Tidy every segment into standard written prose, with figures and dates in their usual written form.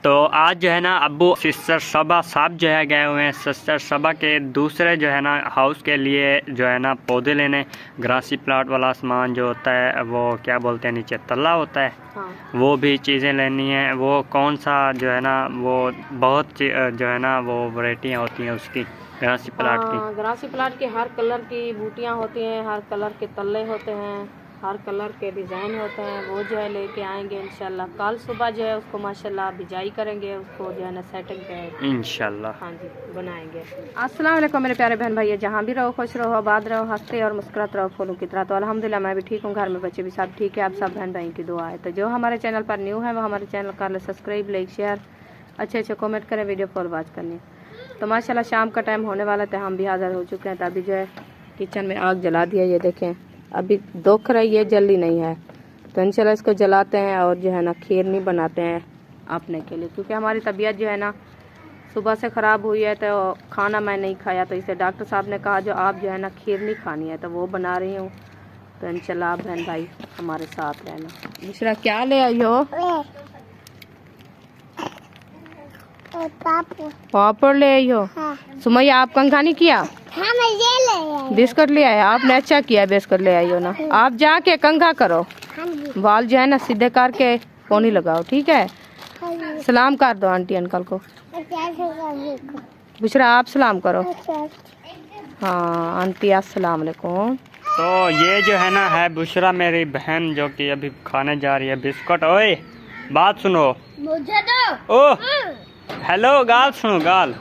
तो आज जो है ना अब्बू सिस्टर सबा साहब जो है गए हुए हैं सिस्टर सबा के दूसरे जो है ना हाउस के लिए जो है ना पौधे लेने। ग्रासी प्लाट वाला सामान जो होता है वो क्या बोलते हैं नीचे तल्ला होता है। हाँ। वो भी चीज़ें लेनी है। वो कौन सा जो है ना वो बहुत जो है ना वो वैरायटियाँ होती हैं उसकी ग्रासी प्लाट की। ग्रासी प्लाट की हर कलर की बूटियाँ होती हैं, हर कलर के तल्ले होते हैं, हर कलर के डिज़ाइन होते हैं। वो जो है लेके आएंगे इंशाल्लाह। कल सुबह जो है उसको माशाल्लाह बिजाई करेंगे, उसको जो है ना सेटिंग पे इंशाल्लाह हाँ जी बनाएंगे। अस्सलाम वालेकुम मेरे प्यारे बहन भाई, जहाँ भी रहो खुश रहो, आबाद रहो, हंसते और मुस्कुराते रहो फूलों की तरह। तो अल्हम्दुलिल्लाह मैं भी ठीक हूँ, घर में बच्चे भी सब ठीक है। आप सब बहन भाई की दुआ है। तो जो हमारे चैनल पर न्यू है वो हमारे चैनल कर ले सब्सक्राइब, लाइक, शेयर, अच्छे कॉमेंट करें, वीडियो फॉर वॉच करनी। तो माशाल्लाह शाम का टाइम होने वाला था, हम भी हाज़िर हो चुके हैं। तो अभी जो है किचन में आग जला दिया, ये देखें अभी दुख रही है, जल्दी नहीं है। तो इंशाल्लाह इसको जलाते हैं और जो है ना खीर नहीं बनाते हैं अपने के लिए, क्योंकि हमारी तबीयत जो है ना सुबह से ख़राब हुई है। तो खाना मैं नहीं खाया, तो इसे डॉक्टर साहब ने कहा जो आप जो है ना खीर नहीं खानी है, तो वो बना रही हूँ। तो इंशाल्लाह आप बहन भाई हमारे साथ रहना। दूसरा क्या ले आई हो? पापड़ ले आई हो? हाँ। सुमैया आप कंघा नहीं किया? हाँ, मैं ये ले आई। बिस्कुट ले आए आपने, अच्छा किया बिस्कुट ले आई हो ना। आप जाके कंघा करो। हाँ जी। बाल जो है ना सीधे करके पोनी लगाओ, ठीक है? हाँ। सलाम कर दो आंटी अंकल को। बुशरा आप सलाम करो। हाँ आंटी अस्सलाम वालेकुम। तो ये जो है ना है बुशरा मेरी बहन जो कि अभी खाने जा रही है बिस्कुट। ओए बात सुनो, मुझे दो। ओह हेलो गाल सुनो, गाल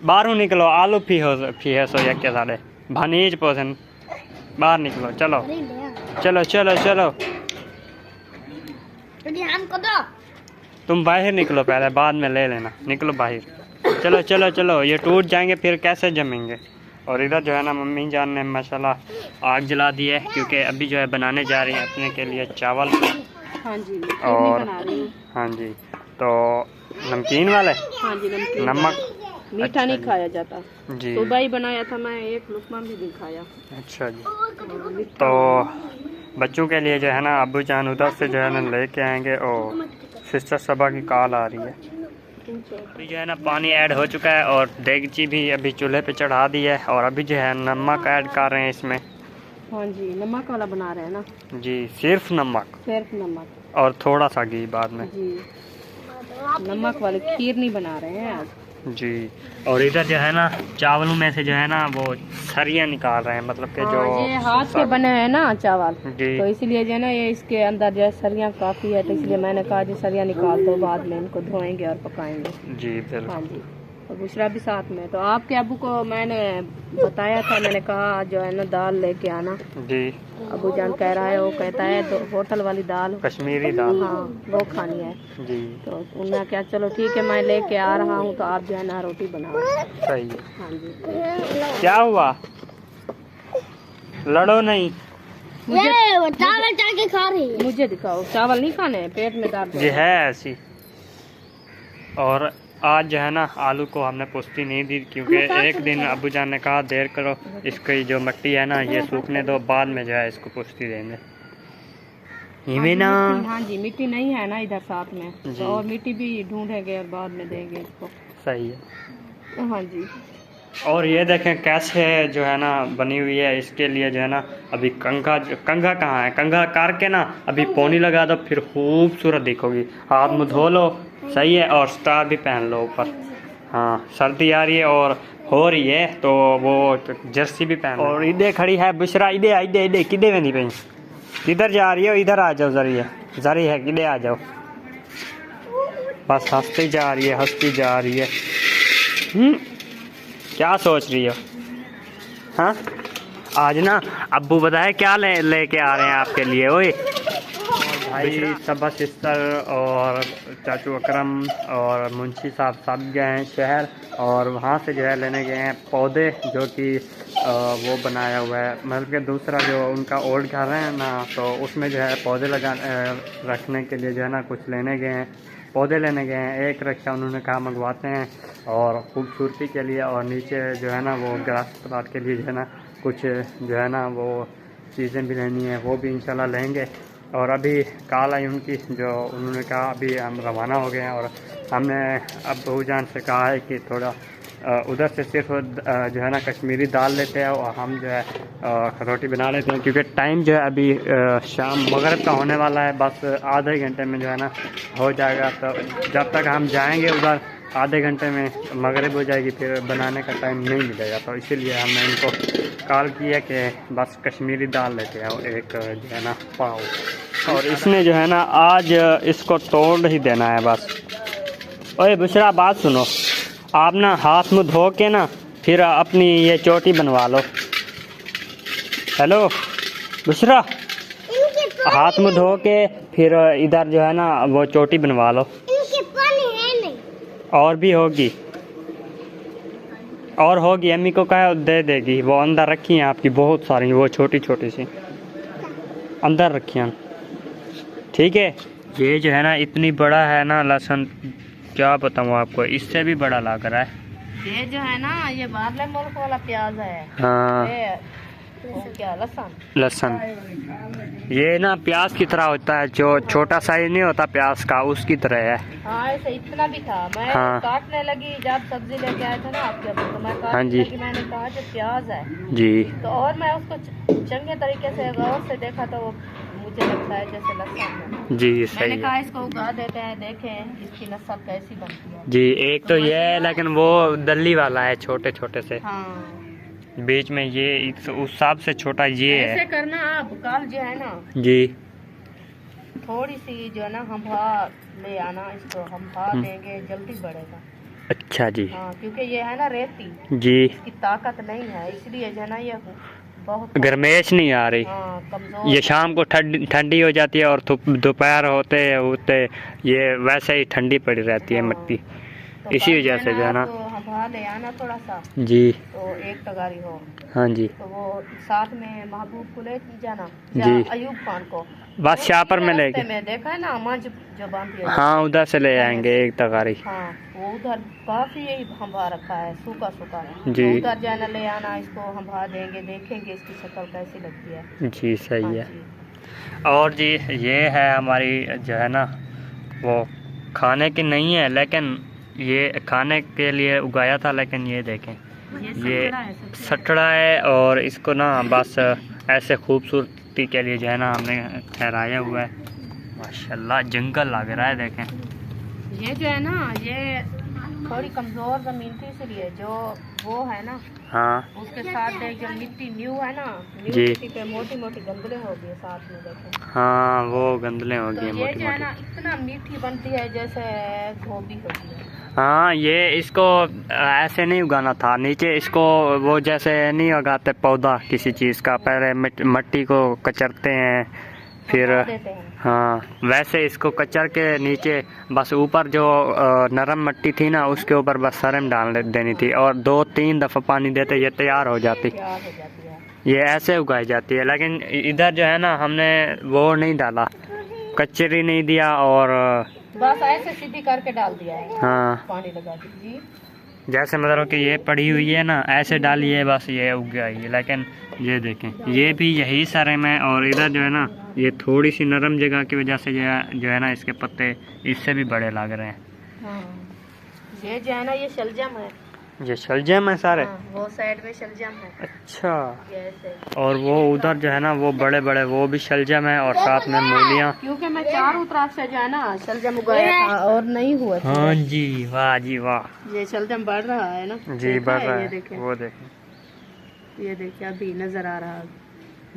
बाहरों निकलो, आलू फी है सो के साढ़े भनीज पोसन बाहर निकलो। चलो चलो चलो चलो तुम बाहर निकलो पहले, बाद में ले लेना। निकलो बाहर, चलो चलो चलो, ये टूट जाएंगे फिर कैसे जमेंगे। और इधर जो है ना मम्मी जान ने माशाल्लाह आग जला दी है, क्योंकि अभी जो है बनाने जा रही हैं अपने के लिए चावल। हाँ जी और बना रही हूँ। हाँ जी तो नमकीन वाले। हाँ जी नमक मीठा नहीं खाया जाता जी। सुबह ही बनाया था मैं, एक लुकमा भी नहीं खाया। अच्छा जी। तो बच्चों के लिए जो है ना अब्बू जान उधर से जो है ना लेके आएंगे। और सिस्टर सबा की कॉल आ रही है। अभी जो है ना पानी ऐड हो चुका है और देगची भी अभी चूल्हे पे चढ़ा दी है। और अभी जो है नमक ऐड कर रहे हैं इसमें। हाँ जी नमक वाला बना रहे हैं ना जी, सिर्फ नमक और थोड़ा सा घी बाद में जी। नमक वाली खीर नहीं बना रहे हैं आज जी। और इधर जो है ना चावलों में से जो है ना वो सरिया निकाल रहे हैं, मतलब कि जो ये हाथ से बने हैं ना चावल जी। तो इसलिए जो है ना ये इसके अंदर जो है सरिया काफ़ी है, तो इसलिए मैंने कहा जी सरिया निकाल दो, बाद में इनको धोएंगे और पकाएंगे जी। बिल्कुल हाँ जी। और दूसरा भी साथ में। तो आपके अबू को मैंने बताया था, मैंने कहा जो है ना दाल लेके आना जी। अबू जान कह रहा है, वो कहता है तो होटल वाली दाल, कश्मीरी दाल, हाँ वो खानी है जी। तो उन्होंने क्या चलो ठीक है मैं लेके आ रहा हूँ, तो आप जो है ना रोटी बनाओ। सही है हाँ जी। क्या हुआ, लड़ो नहीं। मुझे चावल के खा रही है, मुझे दिखाओ। चावल नहीं खाने, पेट में दर्द ये है ऐसी। और आज जो है ना आलू को हमने पुष्टि नहीं दी, क्योंकि एक दिन अबू जान ने कहा देर करो, इसकी जो मिट्टी है ना ये सूखने दो, बाद में जो है इसको पुष्टि देंगे। ना हाँ जी मिट्टी नहीं है ना इधर साथ में, तो और मिट्टी भी ढूंढेंगे और बाद में देंगे इसको। सही है हाँ जी। और ये देखें कैसे जो है ना बनी हुई है। इसके लिए जो है ना अभी कंघा कहाँ है, कंघा करके ना अभी पोनी लगा दो, फिर खूबसूरत दिखोगी। हाथ मुँह धो लो, सही है। और स्टार भी पहन लो ऊपर। हाँ सर्दी आ रही है और हो रही है, तो वो जर्सी भी पहन लो। और इधर खड़ी है बुशरा, इधे किधे में नहीं पई, किधर जा रही हो? इधर आ जाओ, जरी है किधे आ जाओ। बस हंसती जा रही है क्या सोच रही हो? हाँ आज ना अब्बू बताए क्या लेके आ रहे हैं आपके लिए। ओए भाई सबा सिस्टर और चाचू अकरम और मुंशी साहब सब गए हैं शहर, और वहाँ से जो है लेने गए हैं पौधे, जो कि वो बनाया हुआ है, मतलब कि दूसरा जो उनका ओल्ड घर है ना, तो उसमें जो है पौधे रखने के लिए जो है ना कुछ लेने गए हैं, पौधे लेने गए हैं। एक रक्षा उन्होंने कहा मंगवाते हैं और खूबसूरती के लिए, और नीचे जो है ना वो ग्रास प्लाट के लिए जो है ना कुछ जो है ना वो चीज़ें भी लेनी है, वो भी इंशाल्लाह लेंगे। और अभी कॉल आई उनकी, जो उन्होंने कहा अभी हम रवाना हो गए हैं और हमने अब्बू जान से कहा है कि थोड़ा उधर से सिर्फ जो है ना कश्मीरी दाल लेते हैं और हम जो है रोटी बना लेते हैं, क्योंकि टाइम जो है अभी शाम मगरिब का होने वाला है। बस आधे घंटे में जो है ना हो जाएगा। तो जब तक हम जाएंगे उधर आधे घंटे में मगरिब हो जाएगी, फिर बनाने का टाइम नहीं मिलेगा। तो इसीलिए हमने इनको कॉल किया कि बस कश्मीरी दाल लेते हैं और एक जो है ना पाव। और इसने जो है ना आज इसको तोड़ ही देना है बस। ओए बुशरा, बात सुनो, आप ना हाथ मुँह धो के ना फिर अपनी ये चोटी बनवा लो। हेलो बुशरा, हाथ मुँह धो के फिर इधर जो है ना वो चोटी बनवा लो। और भी होगी, और होगी, अम्मी को कहा दे देगी। वो अंदर रखी हैं आपकी बहुत सारी, वो छोटी छोटी सी अंदर रखी हैं। ठीक है, ये जो है ना इतनी बड़ा है ना लहसुन, क्या बताऊँ आपको, इससे भी बड़ा लग रहा है। ये जो है ना ये बाहरले मुल्क वाला प्याज है। हाँ, क्या लहसुन ये ना प्याज की तरह होता है, जो छोटा साइज नहीं होता प्याज का, उसकी तरह है। हाँ, ऐसे इतना भी था। मैं काटने लगी जब सब्जी लेके आया था ना आपके, तो मैं काटने लगी, मैंने कहा जो प्याज है जी, तो और मैं उसको चंगे तरीके से गौर से देखा तो वो मुझे लगता है जैसे लहसुन है। जी सही मैंने है। कहा इसको उगा देते हैं, देखें इसकी नस्ल कैसी बनती है। जी, एक तो ये है, लेकिन वो दल्ली वाला है छोटे छोटे से। हाँ, बीच में ये उस हिसाब से छोटा ये है। ऐसे करना आप, कल जो है ना जी थोड़ी सी जो है ना हम ले आना, इसको हम देंगे जल्दी बढ़ेगा। अच्छा जी। हाँ, क्योंकि ये है ना रेती जी, इसकी ताकत नहीं है, इसलिए जो है ना ये बहुत गर्मेश नहीं आ रही। हाँ, कमजोर। ये शाम को ठंडी हो जाती है और दोपहर होते ये वैसे ही ठंडी पड़ी रहती है मिट्टी। तो इसी वजह से जो है ना ले आना थोड़ा सा जी। तो एक तगारी हो। हाँ जी, तो वो साथ में महबूब को ले जाना जी, अयूब खान को बस शापर में लेके। मैं देखा है ना मंज जो बांधी है। हाँ, उधर से ले आएंगे एक तगारी। हाँ, वो उधर काफी यही हंभा रखा है, सूखा सूखा जी। तो उधर जाना ले आना, इसको हंभा देंगे, देखेंगे इसकी शक्ल कैसी लगती है। जी सही हाँ है। जी। और जी ये है हमारी जो है ना वो खाने की नहीं है, लेकिन ये खाने के लिए उगाया था, लेकिन ये देखें ये सटड़ा है और इसको ना बस ऐसे खूबसूरती के लिए जो है ना हमने ठहराया हुआ है। माशाल्लाह जंगल लग रहा है, देखें। ये जो है ना ये थोड़ी कमजोर जमीन थी, इसलिए जो वो है ना हाँ, उसके साथ देख जो मिट्टी न्यू है ना, न्यू जी। मिट्टी पे मोटी मोटी गंदले हो गई साथ में, देखो। हाँ, वो गंदले हो तो गए ये मोटी जो है ना मोटी। इतना मीठी बनती है जैसे गोभी होती है। हाँ, ये इसको ऐसे नहीं उगाना था, नीचे इसको वो जैसे नहीं उगाते पौधा किसी चीज़ का, पहले मिट्टी को कचरते हैं फिर देते हैं। हाँ, वैसे इसको कचर के नीचे बस ऊपर जो नरम मिट्टी थी ना उसके ऊपर बस सरम डाल देनी थी और 2-3 दफ़ा पानी देते ये तैयार हो जाती तैयार हो जाती है। ये ऐसे उगाई जाती है। लेकिन इधर जो है ना हमने वो नहीं डाला, कचरी नहीं दिया और बस ऐसे सीधी करके डाल दिया है। हाँ, पानी लगा दीजिए जैसे मतलब कि ये पड़ी हुई है ना ऐसे डालिए, बस ये उग गई। लेकिन ये देखें ये भी यही सरम है और इधर जो है ना ये थोड़ी सी नरम जगह की वजह से जो है ना इसके पत्ते इससे भी बड़े लग रहे हैं। हाँ, ये जो है ना ये शलजम है। ये शलजम है सारे। हाँ, वो साइड में शलजम है। अच्छा, ये ऐसे। और वो उधर जो है ना वो बड़े बड़े वो भी शलजम है और साथ में मूलियाँ। क्योंकि मैं चारों तरफ से जो है ना शलजम उगाया था और नहीं हुआ था। हाँ जी, वाह जी वाह। ये शलजम बढ़ रहा है ना जी, बढ़ रहा ये है, देखें, वो देखें, ये देखिए अभी नजर आ रहा है।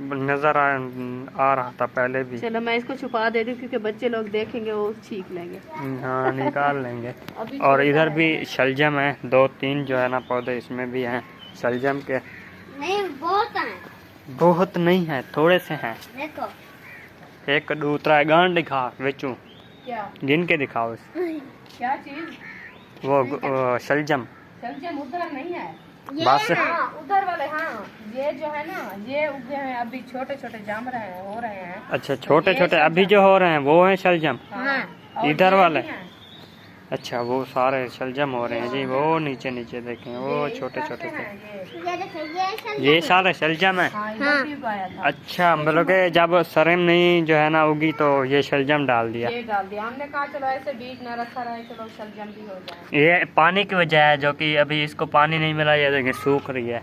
नजर आ रहा था पहले भी। चलो मैं इसको छुपा दे रही हूँ क्योंकि बच्चे लोग देखेंगे वो छींक लेंगे। हाँ, निकाल लेंगे। अभी और इधर भी शलजम है, 2-3 जो है ना पौधे इसमें भी हैं शलजम के। नहीं, बहुत है। बहुत नहीं है, थोड़े से हैं। देखो एक दूसरा गांड दिखा बेचू, क्या गिन के दिखाओ क्या चीज, वो शलजम शलजम उधर नहीं है बस। हाँ, उधर वाले। हाँ, ये जो है ना ये उगे हैं, अभी छोटे छोटे जाम रहे हैं, हो रहे हैं। अच्छा, छोटे छोटे अभी जो हो रहे हैं वो हैं शलजम। हाँ, और इधर ये वाले भी हैं। अच्छा, वो सारे शलजम हो रहे हैं जी। वो नीचे नीचे देखें, वो छोटे छोटे से, ये सारे शलजम है। अच्छा, मतलब कि जब सरम नहीं जो है ना उगी तो ये शलजम डाल दिया। ये डाल दिया हमने, कहा चलो ऐसे बीज न रखा रहे, चलो शलजम भी हो जाए। ये पानी की वजह है, जो कि अभी इसको पानी नहीं मिला, ये देखिए सूख रही है,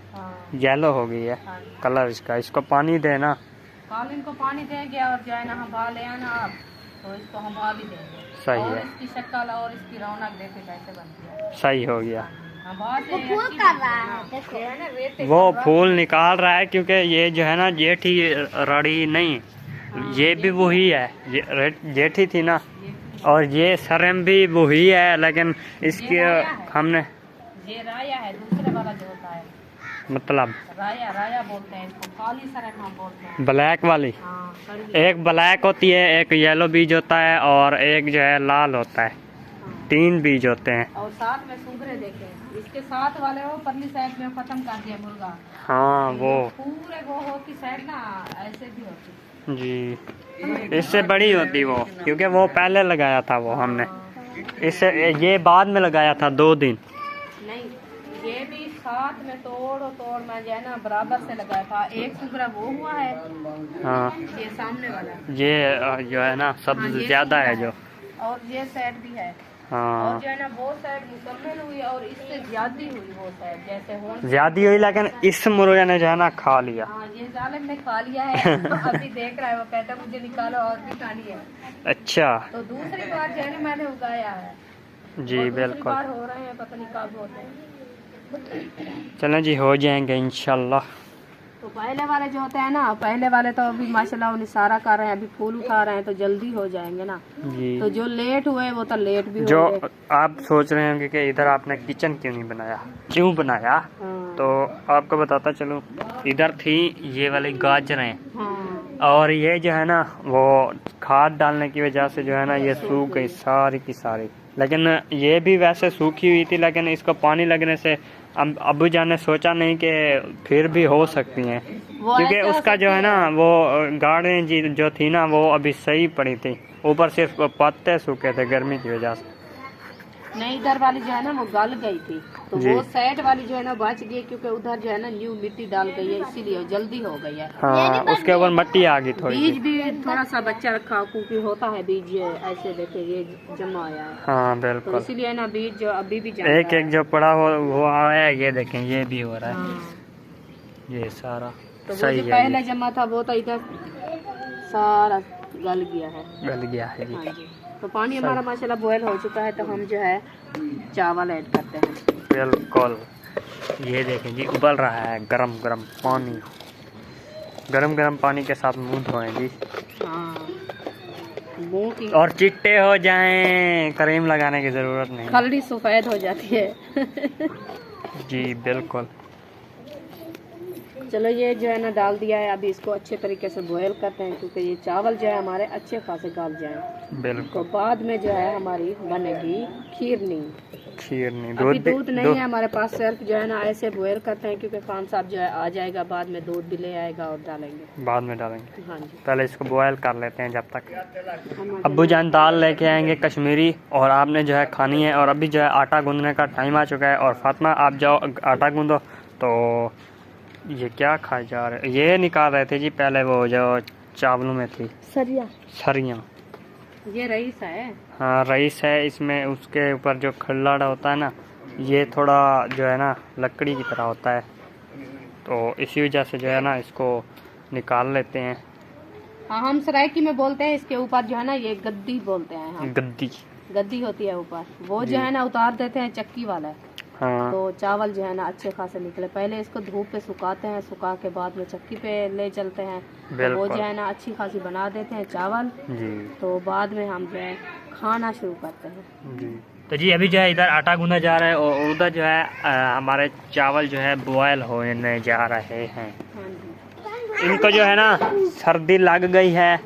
येलो हो गई है कलर इसका। इसको पानी देना, कल इनको पानी देंगे और जो है ना हवा ले आना आप, तो इसको हवा भी देंगे। सही और है, इसकी शक्ल और इसकी रौनक देखे कैसे बनती है। सही हो गया। हवा से फूल कर रहा है, देखो है ना रेत, वो फूल निकाल रहा है क्योंकि ये जो है ना जेठी रड़ी नहीं, ये भी वही है, जेठी थी ना, और ये सरम भी वही है, लेकिन इसकी हमने ये राया है, दूसरे वाला जो होता है, मतलब राया राया बोलते हैं इसको, काली सरम हम बोलते हैं। ब्लैक वाली, हाँ, एक ब्लैक होती है, एक येलो बीज होता है, और एक जो है लाल होता है। 3 बीज होते हैं। और साथ में सुंघरे देखे, इसके साथ वाले वो परली साइड में खत्म कर दिया मुर्गा। हाँ, वो पूरे वो होती साइड ना ऐसे भी होती जी, इससे बड़ी होती वो, क्योंकि वो पहले लगाया था वो हमने, इससे ये बाद में लगाया था 2 दिन। नहीं, ये भी साथ में तोड़ में जो है ना बराबर से लगाया था। एक सुंघरा वो हुआ है, हाँ, ये सामने वाला, ये जो है ना सबसे ज्यादा है जो, और ये साइड भी है। हाँ, और जो है ना वो साइड मुकम्मल हुई और इससे ज्यादा हुई वो साइड, जैसे हो ज्यादा हुई, लेकिन इस मुर्गे ने जो है ना खा लिया। हाँ, ये जालिम ने खा लिया है। अभी देख रहा है, वो कहता है मुझे निकालो और भी खानी है। अच्छा, तो दूसरी बार जो है ना मैंने उगाया है जी बिल्कुल। बार हो रहे हैं, पता नहीं कब होते हैं। चलें जी, हो जाएंगे इंशाल्लाह। तो पहले वाले जो होते हैं ना, पहले वाले तो अभी माशाल्लाह निसारा कर रहे हैं, अभी फूल उठा रहे हैं, तो जल्दी हो जाएंगे ना। जी, तो जो लेट हुए वो तो लेट भी जो होंगे। आप सोच रहे होंगे कि इधर आपने किचन क्यों नहीं बनाया, क्यों बनाया, हाँ, तो आपको बताता चलूं, इधर थी ये वाली गाजरें, हाँ, और ये जो है ना वो खाद डालने की वजह से जो है ना ये सूख गई सारी की सारी। लेकिन ये भी वैसे सूखी हुई थी, लेकिन इसको पानी लगने से अबू जान ने सोचा नहीं कि फिर भी हो सकती हैं, क्योंकि उसका जो है ना वो गाढ़े जी जो थी ना वो अभी सही पड़ी थी, ऊपर सिर्फ पत्ते सूखे थे गर्मी की वजह से। नहीं, इधर वाली जो है ना वो गल गई थी, तो वो साइड वाली जो है ना बच गई, क्योंकि उधर जो है ना न्यू मिट्टी डाल गई है, इसीलिए जल्दी हो गई है। हाँ, उसके ऊपर मिट्टी आ गई थोड़ी। बीज भी थोड़ा सा बच्चा रखा, क्योंकि होता है बीज ऐसे देखे ये जमा आया है। हाँ तो बिल्कुल, इसीलिए ना बीज जो अभी भी एक एक जो पड़ा हुआ है, ये देखें ये भी हो रहा है। हाँ। ये सारा तो वो सही जो है, पहले जमा था वो तो इधर सारा गल गया है। गल गया है जी। हाँ जी। तो पानी हमारा माशाल्लाह बॉयल हो चुका है, तो हम जो है चावल ऐड करते हैं। बिल्कुल, ये देखें जी उबल रहा है गरम गरम पानी, गरम गरम पानी के साथ मुंह धोएं जी। हाँ, मुंह की और चिट्टे हो जाएं, क्रीम लगाने की जरूरत नहीं। खल्ली सफेद हो जाती है। जी बिल्कुल। चलो ये जो है ना डाल दिया है, अभी इसको अच्छे तरीके से बॉयल करते हैं, क्योंकि ये चावल जो है हमारे अच्छे खासे गल जाएं। बिल्कुल, तो बाद में जो है हमारी बनेगी खीरनी। खीरनी। अभी दूध नहीं है हमारे पास, सिर्फ जो है ना ऐसे बॉयल करते हैं, क्योंकि खान साहब जो है आ जाएगा, बाद में दूध भी ले आएगा और डालेंगे। बाद में डालेंगे, हाँ जी। पहले इसको बॉयल कर लेते हैं जब तक। अब्बू जान दाल लेके आएंगे कश्मीरी, और आपने जो है खानी है। और अभी जो है आटा गूंदने का टाइम आ चुका है, और फातिमा आप जाओ आटा गूंदो। तो ये क्या खाए जा रहे, ये निकाल रहे थे जी पहले वो जो चावलों में थी सरियाँ। ये रईस है। हाँ, रईस है। इसमें उसके ऊपर जो खल्लाड़ा होता है ना, ये थोड़ा जो है ना लकड़ी की तरह होता है, तो इसी वजह से जो है ना इसको निकाल लेते हैं। हाँ, हम सरायकी में बोलते हैं, इसके ऊपर जो है ना ये गद्दी बोलते हैं हम। गद्दी होती है ऊपर, वो जो है ना उतार देते हैं चक्की वाला। हाँ, तो चावल जो है ना अच्छे खासे निकले। पहले इसको धूप पे सुखाते हैं, सुखा के बाद में चक्की पे ले चलते हैं, तो वो जो है ना अच्छी खासी बना देते हैं चावल जी। तो बाद में हम जो है खाना शुरू करते हैं जी। तो जी अभी जो है इधर आटा गूंदा जा रहा है, और उधर जो है हमारे चावल जो है बॉयल होने जा रहे हैं। हाँ जी। इनको जो है ना सर्दी लग गई है,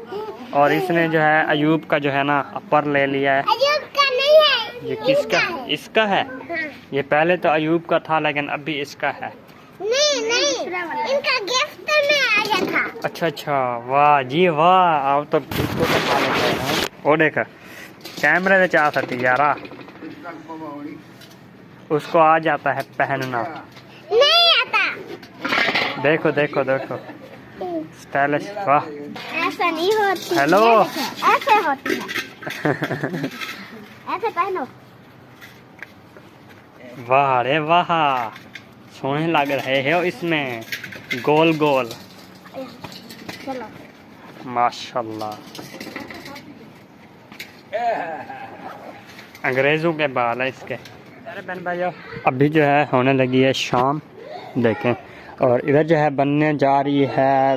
और इसने जो है अयूब का जो है ना अपर ले लिया है। अयूब का नहीं है, ये किसका? इसका है। ये पहले तो अयूब का था, लेकिन अभी इसका है। नहीं इनका गिफ्ट में आया था। अच्छा अच्छा, वाह जी वाह। आप तो इसको तो खा लेते हैं। वो देख कैमरे में चाह सकती यारा। उसको आ जाता है पहनना। नहीं आता। देखो देखो देखो स्टाइलिश, वाह। ऐसा नहीं होती। हेलो। ऐसे होती है। ऐसे पहनो। वाह रे वाह, सोने लग रहे हो इसमें, गोल गोल, चलो। माशाल्लाह। अंग्रेजों के बाल है इसके। अरे बहन भाइयों, अभी जो है होने लगी है शाम, देखें। और इधर जो है बनने जा रही है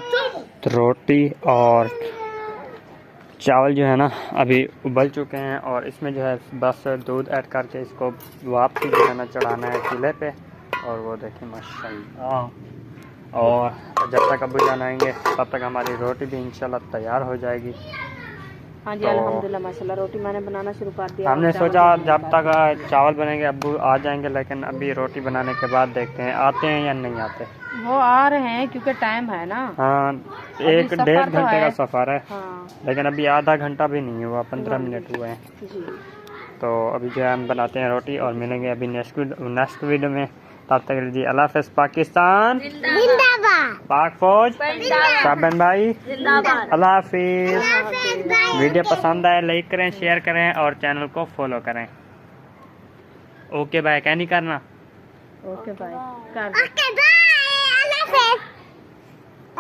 रोटी और चावल जो है ना अभी उबल चुके हैं, और इसमें जो है बस दूध ऐड करके इसको वापसी जो है ना चढ़ाना है चूल्हे पे। और वो देखें माशाल्लाह। और जब तक अब्बू जान आएंगे तब तक हमारी रोटी भी इंशाल्लाह तैयार हो जाएगी। हाँ जी, तो अल्हम्दुलिल्लाह माशाल्लाह रोटी मैंने बनाना शुरू कर दिया। हमने और चावल सोचा भी जब बनाना तक चावल बनेंगे अब्बू आ जाएंगे, लेकिन अभी रोटी बनाने के बाद देखते हैं आते हैं या नहीं आते। वो आ रहे हैं क्योंकि टाइम है ना। हाँ, एक सफ़र 1.5 तो घंटे का है। सफ़र है, हाँ लेकिन अभी आधा घंटा भी नहीं हुआ, 15 मिनट हुए हैं। जी। तो अभी जो है हम बनाते हैं रोटी और मिलेंगे अभी नेक्स्ट वीडियो में। तब तक के लिए जी अल्लाह हाफ़िज़। पाकिस्तान जिंदाबाद। पाक फौज, सब बहन भाई अल्लाह हाफ़िज़। वीडियो पसंद आए लाइक करें, शेयर करें और चैनल को फॉलो करें। ओके बाय, क्या नहीं करना। Okay bye. कर ओके बाय। अल्लाह हाफिज।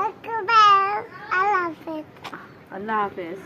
Okay bye. अल्लाह हाफिज। अल्लाह हाफिज।